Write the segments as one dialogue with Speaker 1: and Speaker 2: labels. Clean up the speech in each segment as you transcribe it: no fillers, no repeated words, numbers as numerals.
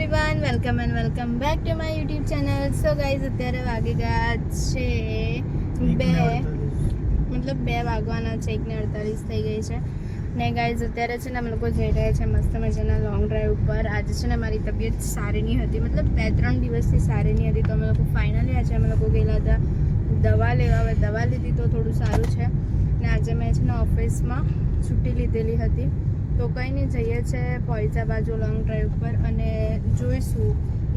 Speaker 1: Everyone, welcome back to my YouTube channel. So guys, અત્યારે વાગી ગયા છે 2 વાગવાના છે, 1:48 થઈ ગઈ છે. ને ગાઈઝ, અત્યારે છે ને અમે લોકો જઈ રહ્યા છે મસ્ત મજાના લોંગ ડ્રાઈવ ઉપર. આજે છે ને મારી તબિયત સારી નહીં હતી, મતલબ 2-3 દિવસથી સારી નહીં હતી, તો અમે લોકો ફાઇનલી આજે અમે લોકો ગયેલા હતા દવા લેવા. હવે દવા લીધી તો થોડું સારું છે. ને આજે મેં છે ને ઓફિસમાં છૂટી લીધેલી હતી, તો કંઈ નહીં, જઈએ છે પોઈચા બાજુ લોંગ ડ્રાઈવ પર અને જોઈશું.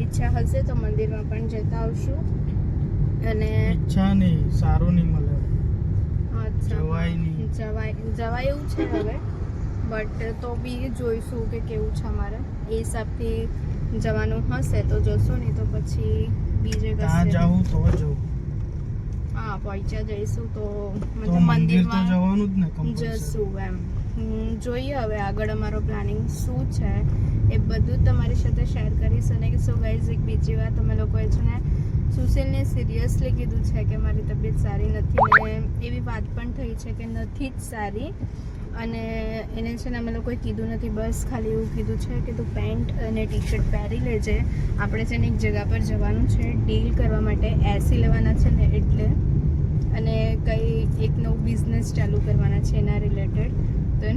Speaker 1: ઈચ્છા હશે તો મંદિરમાં પણ જતા આવશું. અને
Speaker 2: ઈચ્છા નહીં, સારું નહીં મળે,
Speaker 1: જવાય એવું છે હવે, બટ તો બી જોઈશું કે કેવું છે. અમારે એ હિસાબથી જવાનું હશે તો જશું, નહીં તો પછી બીજે
Speaker 2: ત્યાં જવું તો જવું.
Speaker 1: હા, પોઈચા જઈશું તો
Speaker 2: મંદિરમાં જવાનું જ ને,
Speaker 1: જશું એમ. જોઈએ હવે આગળ અમારો પ્લાનિંગ શું છે એ બધું તમારી સાથે શેર કરીશ. અને સો ગાઈઝ, એક બીજી વાત, અમે લોકોએ છે ને સુશીલને સિરિયસલી કીધું છે કે મારી તબિયત સારી નથી, ને એવી વાત પણ થઈ છે કે નથી જ સારી. અને એને છે ને અમે લોકોએ કીધું નથી, બસ ખાલી એવું કીધું છે કે તું પેન્ટ અને ટી શર્ટ પહેરી લેજે, આપણે છે ને એક જગ્યા પર જવાનું છે ડીલ કરવા માટે, એસી લેવાના છે ને એટલે, અને કંઈ એક નવું બિઝનેસ ચાલુ કરવાના છે એના રિલેટેડ. તો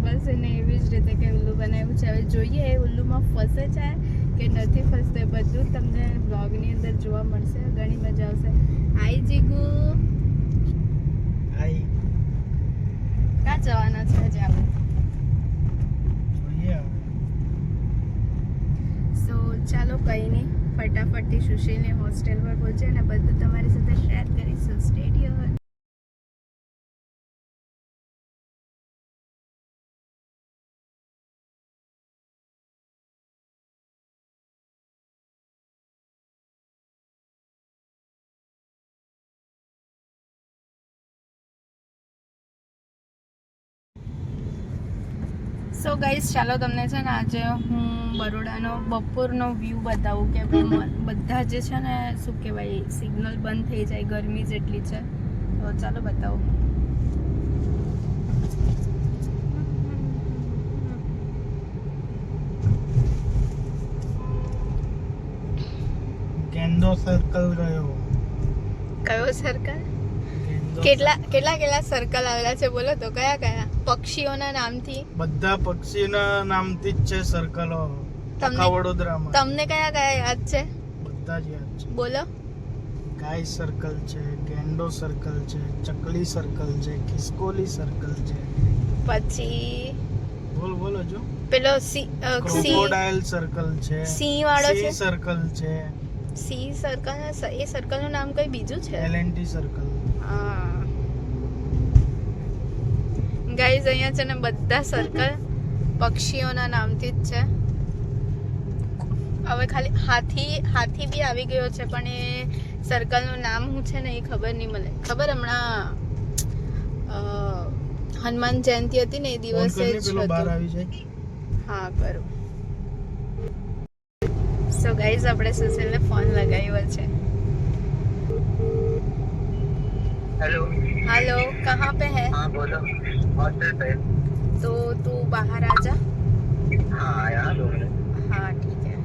Speaker 1: બસ એને એવી જ રીતે કે ઉલ્લુ બનાવ્યું છે. હવે જોઈએ એ ઉલ્લુમાં ફસે છે કે નથી ફસતો, એ બધું તમને બ્લોગની અંદર જોવા મળશે. ઘણી મજા આવશે. આઈ જીગુ,
Speaker 2: આઈ
Speaker 1: ક્યાં જવાના છે આજે આપણે?
Speaker 2: જોઈએ.
Speaker 1: સો ચાલો, કંઈ નહીં, ફટાફટથી સુશીલની હોસ્ટેલ પર પહોંચે અને બધું તમારી સાથે શેર કરીશું. Stay tune. સો ગાઈઝ, ચાલો તમને છે ને આજે હું બરોડાનો બપોરનો વ્યૂ બતાવું કે બધા જે છે ને શું કહેવાય, સિગ્નલ બંધ થઈ જાય, ગરમી જેટલી છે. તો ચાલો બતાવું.
Speaker 2: ગેંદો સર્કલ ગયો.
Speaker 1: કયો સર્કલ? કેટલા સર્કલ આવેલા છે બોલો તો? કયા પક્ષીઓના નામથી?
Speaker 2: બધા પક્ષીના નામથી જ છે સર્કલો આખા વડોદરામાં.
Speaker 1: તમને કયા યાદ છે?
Speaker 2: બધા જ યાદ છે.
Speaker 1: બોલો.
Speaker 2: ગાય સર્કલ છે, ગેંડો સર્કલ છે, ચકલી સર્કલ છે, ખિસકોલી સર્કલ છે,
Speaker 1: પછી
Speaker 2: બોલો જો
Speaker 1: પેલો
Speaker 2: ક્રોકોડાઇલ સર્કલ છે,
Speaker 1: સિંહ વાળો છે,
Speaker 2: સર્કલ છે,
Speaker 1: સી સર્કલ. એ સર્કલ નું નામ કઈ બીજું છે?
Speaker 2: L&T circle.
Speaker 1: ગાઈઝ, અહીંયા છે ને બધા સર્કલ પક્ષીઓના નામથી જ છે. હવે ખાલી હાથી બી આવી ગયો છે, પણ એ સર્કલનું નામ શું છે ને એ ખબર નહીં મળે. ખબર હમણાં હનુમાન જયંતિ હતી ને એ દિવસે જ હતું. હા, કરું. સો ગાઈઝ, આપણે સુશીલને ફોન લગાવ્યો છે. हेलो, कहाँ पे है?
Speaker 3: हाँ बोलो, हॉस्टल पे।
Speaker 1: तो तू बाहर आ जा.
Speaker 3: हाँ आया 2 मिनट।
Speaker 1: हाँ ठीक है.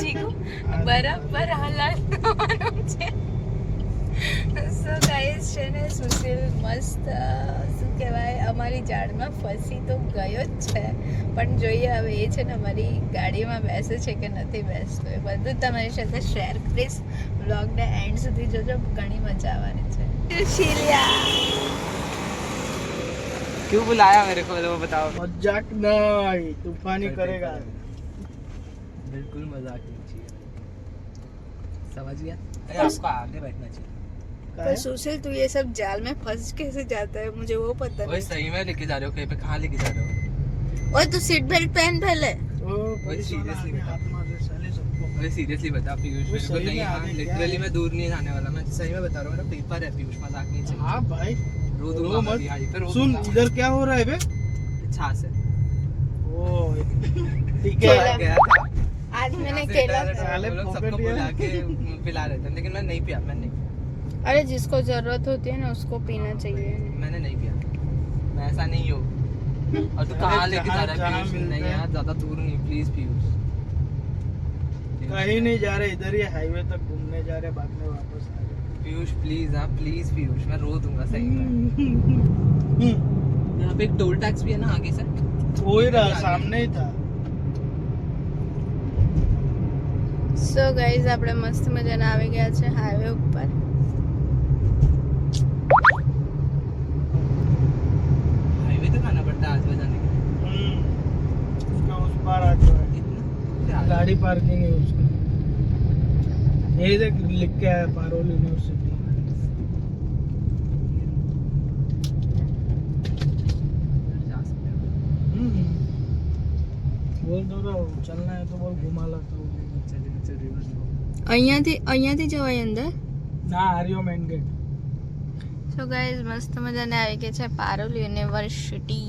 Speaker 1: જીગુ બરાબર હલાવવાનું છે. સો ગાઈસ, છે ને સુશીલ મસ્ત શું કહેવાય, અમારી જાળમાં ફસી તો ગયો જ છે, પણ જોઈએ હવે એ છે ને અમારી ગાડીમાં બેસે છે કે નથી બેસતો, એ બધું તમારી સાથે શેર કરીશ. વ્લોગને એન્ડ સુધી જોજો, ઘણી મજા આવવાની છે. સુશીલિયા,
Speaker 4: क्यों बुलाया मेरे को, वो बताओ.
Speaker 2: मजाक नहीं, तूफानी करेगा.
Speaker 4: बिल्कुल मजाक नहीं चाहिए, समझ गया? आपको आगे बैठना चाहिए.
Speaker 1: पर सुशील, तू ये सब जाल में फंस कैसे जाता है, मुझे वो पता
Speaker 4: ओए
Speaker 1: नहीं.
Speaker 4: सही में लेके जा रहे हो कहीं पे? कहाँ लेके जा रहे हो?
Speaker 1: ओए तू सीट बेल्ट पहन पहले.
Speaker 4: सीरियसली बता पीयूष, मेरे को नहीं, लिटरली मैं दूर नहीं जाने वाला, मैं सही में बता रहा हूँ, मेरा पेपर है पीयूष, मजाक नहीं चाहिए.
Speaker 2: हाँ भाई,
Speaker 4: रो दूंगा मैं यहाँ पे.
Speaker 2: सुन, इधर क्या हो रहा है बे?
Speaker 4: छाछ है.
Speaker 2: ओ ठीक है.
Speaker 4: गया था
Speaker 1: आज मैंने केला,
Speaker 4: सबको बुला के पिला रहे थे, लेकिन मैं नहीं पिया, मैंने नहीं पिया.
Speaker 1: अरे जिसको जरूरत होती है ना उसको पीना चाहिए.
Speaker 4: मैंने नहीं पिया, मैं ऐसा नहीं हूँ. और तू कहाँ लेके जा रहा है
Speaker 2: जहाँ
Speaker 4: पीयूष?
Speaker 2: मिलता
Speaker 4: नहीं
Speaker 2: है।
Speaker 4: यार ज्यादा दूर नहीं प्लीज पीयूष।
Speaker 2: कहीं नहीं जा रहे, इधर ही हाईवे तक घूमने जा रहे, बाद में वापस आ रहे।
Speaker 4: पीयूष प्लीज, हाँ प्लीज पीयूष, मैं रो दूंगा सही में। यहाँ पे एक टोल टैक्स भी है ना आगे से।
Speaker 2: हो ही रहा, सामने ही था।
Speaker 1: સો ગાઈઝ આપણે મસ્ત મજાના આવી ગયા છે હાઈવે ઉપર.
Speaker 4: हाईवे तक आना पड़ता है आज जाने के लिए।
Speaker 2: उसका उस पार आ जाओ,
Speaker 4: इतना
Speaker 2: गाड़ी पार्किंग है उसका। ये देख लिख के आया पारोल यूनिवर्सिटी।
Speaker 4: जा सकते हो।
Speaker 2: बोल दो तो चलना है तो बोल घुमा लाता हूँ।
Speaker 4: चलिए
Speaker 1: અહીંયાથી જવાય અંદર.
Speaker 2: ना आर्यो मेन गेट।
Speaker 1: સો ગાઈઝ મસ્ત મજાને આવી ગયા છે પારુલ યુનિવર્સિટી.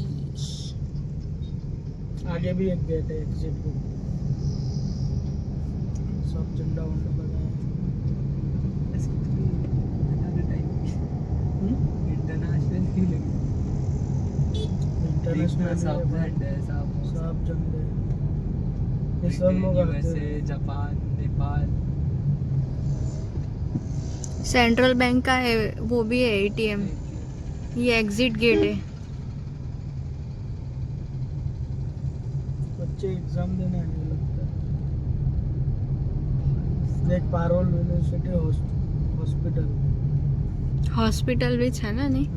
Speaker 2: आगे भी एक गेट है एग्जिट को। सब झंडा वंडा लगा है।
Speaker 4: इंटरनेशनल की लगी।
Speaker 2: इंटरनेशनल
Speaker 4: सब झंडे
Speaker 2: सब झंडे। ये सब लोग आते
Speaker 4: यूएसए,
Speaker 2: हैं।
Speaker 4: जापान, नेपाल।
Speaker 1: सेंट्रल बैंक का है वो भी है एटीएम. ये एग्जिट गेट है.
Speaker 2: बच्चे एग्जाम देने आने लगता है। देख पारोल यूनिवर्सिटी हॉस्पिटल।
Speaker 1: हॉस्पिटल भी है ना नहीं.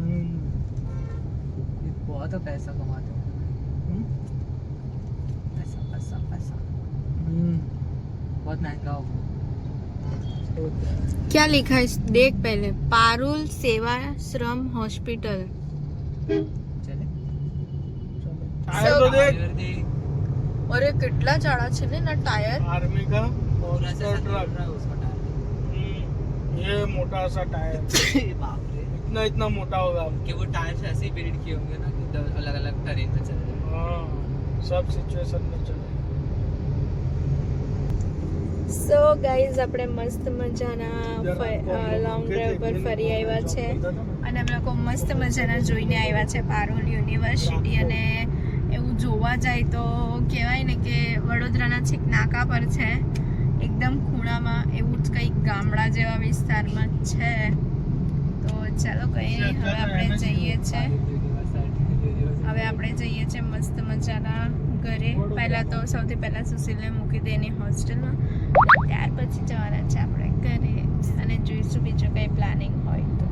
Speaker 4: ये बहुत पैसा कमाते हैं। पैसा पैसा पैसा बहुत महंगा होगा।
Speaker 1: क्या लिखा है देख पहले. पारुल सेवा श्रम हॉस्पिटल.
Speaker 4: चले
Speaker 2: टायर तो देख,
Speaker 1: अरे कितना जाड़ा છે ને ના टायर.
Speaker 2: आर्मी का
Speaker 4: और ऐसा
Speaker 2: और
Speaker 4: ट्रक
Speaker 2: ट्रक।
Speaker 4: उसका टायर।
Speaker 2: ये मोटा सा टायर।
Speaker 4: बाप रे,
Speaker 2: इतना मोटा होगा।
Speaker 4: कि वो टायर ऐसे ही बिल्ड किए होंगे ना कि अलग अलग टेरेन पे चल रहे हैं।
Speaker 2: हाँ, सब सिचुएशन में चले।
Speaker 1: સો ગાઈઝ આપણે મસ્ત મજાના લોંગ ડ્રાઈવ પર ફરી આવ્યા છે અને અમે લોકો મસ્ત મજાના જોઈને આવ્યા છે પારુલ યુનિવર્સિટી. અને એવું જોવા જાય તો કહેવાય ને કે વડોદરાના છેક નાકા પર છે, એકદમ ખૂણામાં, એવું જ કંઈક ગામડા જેવા વિસ્તારમાં છે. તો ચાલો કંઈ નહીં, હવે આપણે જઈએ છીએ. હવે આપણે જઈએ છીએ મસ્ત મજાના ઘરે. પહેલાં તો સૌથી પહેલાં સુશીલને મૂકી દે એની હોસ્ટેલમાં, ત્યાર પછી જવાના છે આપણે ઘરે અને જોઈશું બીજું કંઈ પ્લાનિંગ હોય તો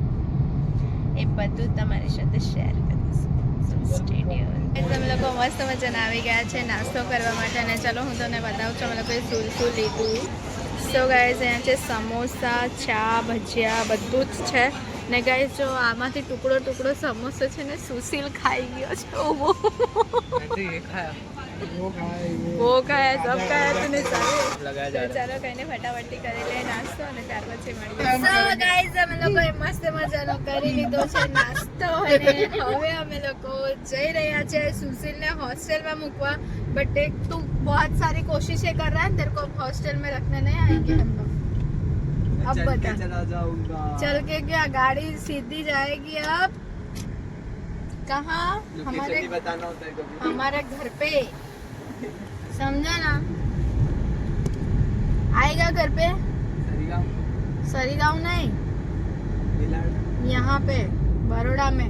Speaker 1: એ બધું તમારી સાથે શેર કરીશું. અમે લોકો મસ્ત મજાના આવી ગયા છે નાસ્તો કરવા માટે. અને ચાલો હું તમને બતાવું છું અમે લોકોએ શું શું લીધું. સો ગાઈઝ અહીંયા છે સમોસા, ચા, ભજીયા, બધું જ છે. ને ગાઈઝ જો આમાંથી ટુકડો ટુકડો સમોસો છે ને સુશીલ ખાઈ ગયો છે.
Speaker 4: मैंने ये खाया।
Speaker 2: वो खाए
Speaker 1: वो खाया, सब खाया तूने सारे.
Speaker 4: लगाया
Speaker 1: તો
Speaker 4: जा रहा
Speaker 1: ચાલો કઈને ફટાફટી કરી લે નાસ્તો અને ત્યાર પછી મળીએ. સો ગાઈઝ અમે લોકોએ મસ્ત મજાનો કરી લીધો છે નાસ્તો અને હવે અમે લોકો જઈ રહ્યા છે સુશીલને હોસ્ટેલમાં મૂકવા. બટ एक तू बहुत सारी कोशिशें कर रहा है, तेरे को हॉस्टल में रखने नहीं आएंगे हम लोग. अब
Speaker 4: चल के
Speaker 1: बता.
Speaker 4: चला जाऊंगा।
Speaker 1: चल के क्या गाड़ी सीधी जाएगी अब कहाँ?
Speaker 4: लोकेशन
Speaker 1: हमारे
Speaker 4: भी बताना होता है कभी।
Speaker 1: हमारे घर पे, समझा ना. आएगा घर पे.
Speaker 4: सरीगांव,
Speaker 1: सरीगांव नहीं,
Speaker 4: मिलाड,
Speaker 1: यहाँ पे बड़ौदा में.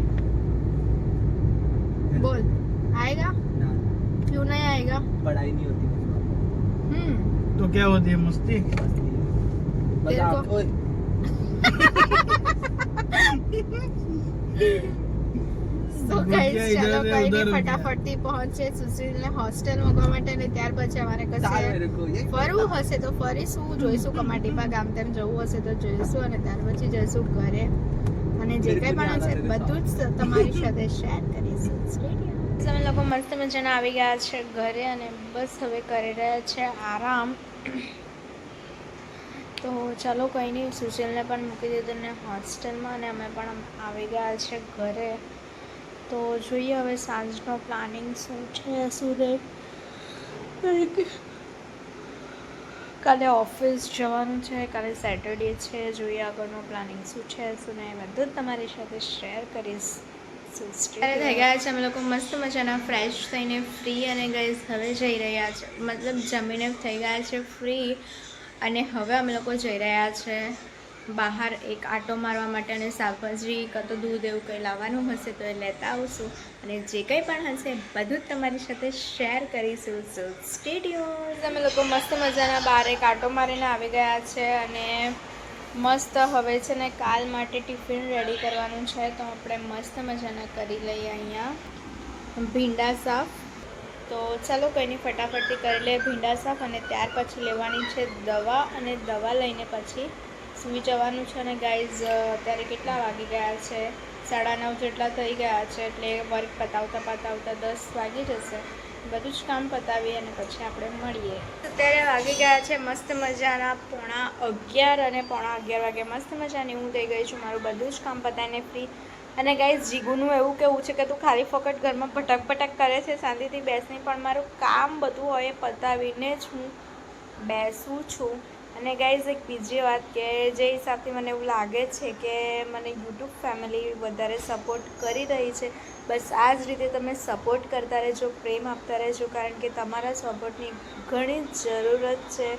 Speaker 1: बोल आएगा.
Speaker 4: ना,
Speaker 1: क्यों नहीं आएगा?
Speaker 4: पढ़ाई नहीं होती मेरे
Speaker 1: हम्म.
Speaker 2: तो क्या होती है मस्ती?
Speaker 4: पास।
Speaker 1: तेरे को-
Speaker 4: ओए,
Speaker 1: So
Speaker 2: बोल
Speaker 1: guys,
Speaker 2: क्या
Speaker 1: ચાલો
Speaker 2: इधर
Speaker 1: કઈ
Speaker 2: उधर
Speaker 1: નહીં, ફટાફટથી પહોંચે સુશીલને હોસ્ટેલ મૂકવા માટે અને ત્યાર પછી અમારે
Speaker 4: डाल
Speaker 1: કશે
Speaker 4: मेरे को ये।
Speaker 1: ફરવું હશે તો ફરીશું, જોઈશું કમાટીપા ગામ તેમ જવું હશે તો જોઈશું અને ત્યાર પછી જઈશું ઘરે અને જે કંઈ પણ હશે બધું જ તમારી સાથે શેર કરીશું. અમે લોકો મસ્ત મજાના આવી ગયા છે ઘરે અને બસ હવે કરી રહ્યા છે આરામ. તો ચાલો કંઈ નહીં, સુશીલને પણ મૂકી દીધું ને હોસ્ટેલમાં અને અમે પણ આવી ગયા છે ઘરે. તો જોઈએ હવે સાંજનો પ્લાનિંગ શું છે શું નહીં. કાલે ઓફિસ જવાનું છે, કાલે સેટરડે છે. જોઈએ આગળનું પ્લાનિંગ શું છે શું નહીં, બધું જ તમારી સાથે શેર કરીશ. ત્યારે થઈ ગયા છે અમે લોકો મસ્ત મજાના ફ્રેશ થઈને ફ્રી અને ગાઈઝ હવે જઈ રહ્યા છે મતલબ જમીને થઈ ગયા છે ફ્રી અને હવે અમે લોકો જઈ રહ્યા છે બહાર એક આટો મારવા માટે અને શાકભાજી કાં તો દૂધ એવું કંઈ લાવવાનું હશે તો એ લેતા આવશું અને જે કંઈ પણ હશે બધું જ તમારી સાથે શેર કરીશું સો સ્ટે ટ્યુન્ડ. અમે લોકો મસ્ત મજાના બહાર એક આટો મારીને આવી ગયા છે અને મસ્ત હવે છે ને કાલ માટે ટિફિન રેડી કરવાનું છે તો આપણે મસ્ત મજાના કરી લઈએ અહીંયા ભીંડા સાફ. તો ચાલો કંઈ નહીં ફટાફટથી કરી લઈએ ભીંડા સાફ અને ત્યાર પછી લેવાની છે દવા અને દવા લઈને પછી સૂઈ જવાનું છે અને ગાઈઝ અત્યારે કેટલા વાગી ગયા છે 9:30 જેટલા થઈ ગયા છે એટલે વર્ક પતાવતા 10 વાગી જશે. બધું જ કામ પતાવીએ અને પછી આપણે મળીએ. અત્યારે વાગી ગયા છે મસ્ત મજાના 11:30 અને 11:15 વાગે મસ્ત મજાની હું થઈ ગઈ છું મારું બધું જ કામ પતાવીને ફ્રી. અને ગાઈઝ જીગુનું એવું કેવું છે કે તું ખાલી ફકત ઘરમાં ભટક ભટક કરે છે શાંતિથી બેસની પણ મારું કામ બધું હોય પતાવીને જ હું બેસું છું. અને ગાઈઝ એક બીજી વાત કે જે હિસાબથી મને એવું લાગે છે કે મને યુટ્યુબ ફેમિલી વધારે સપોર્ટ કરી રહી છે બસ આ જ રીતે તમે સપોર્ટ કરતા રહેજો પ્રેમ આપતા રહેજો કારણ કે તમારા સપોર્ટની ઘણી જરૂરત છે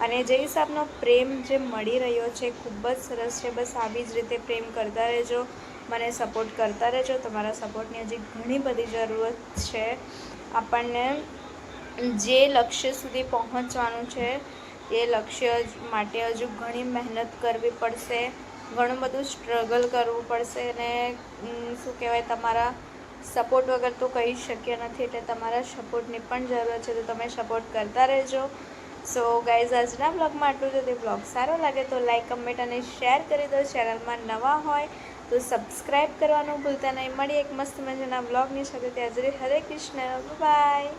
Speaker 1: અને જે હિસાબનો પ્રેમ જે મળી રહ્યો છે ખૂબ જ સરસ છે. બસ આવી જ રીતે પ્રેમ કરતા રહેજો મને સપોર્ટ કરતા રહેજો. તમારા સપોર્ટની હજી ઘણી બધી જરૂરત છે. આપણને જે લક્ષ્ય સુધી પહોંચવાનું છે એ લક્ષ્ય માટે હજુ ઘણી મહેનત કરવી પડશે ઘણું બધું સ્ટ્રગલ કરવું પડશે અને શું કહેવાય તમારા સપોર્ટ વગર તો કહી શક્ય નથી એટલે તમારા સપોર્ટની પણ જરૂરત છે તો તમે સપોર્ટ કરતા રહેજો. સો ગાઈઝ આજના બ્લોગમાં આટલું જ. બ્લોગ સારો લાગે તો લાઈક કમેન્ટ અને શેર કરી દો. ચેનલમાં નવા હોય તો સબસ્ક્રાઈબ કરવાનું ભૂલતા નહીં. મળીએ એક મસ્ત મજાના બ્લોગની સાથે ત્યાં સુધી હરે કૃષ્ણ બાય.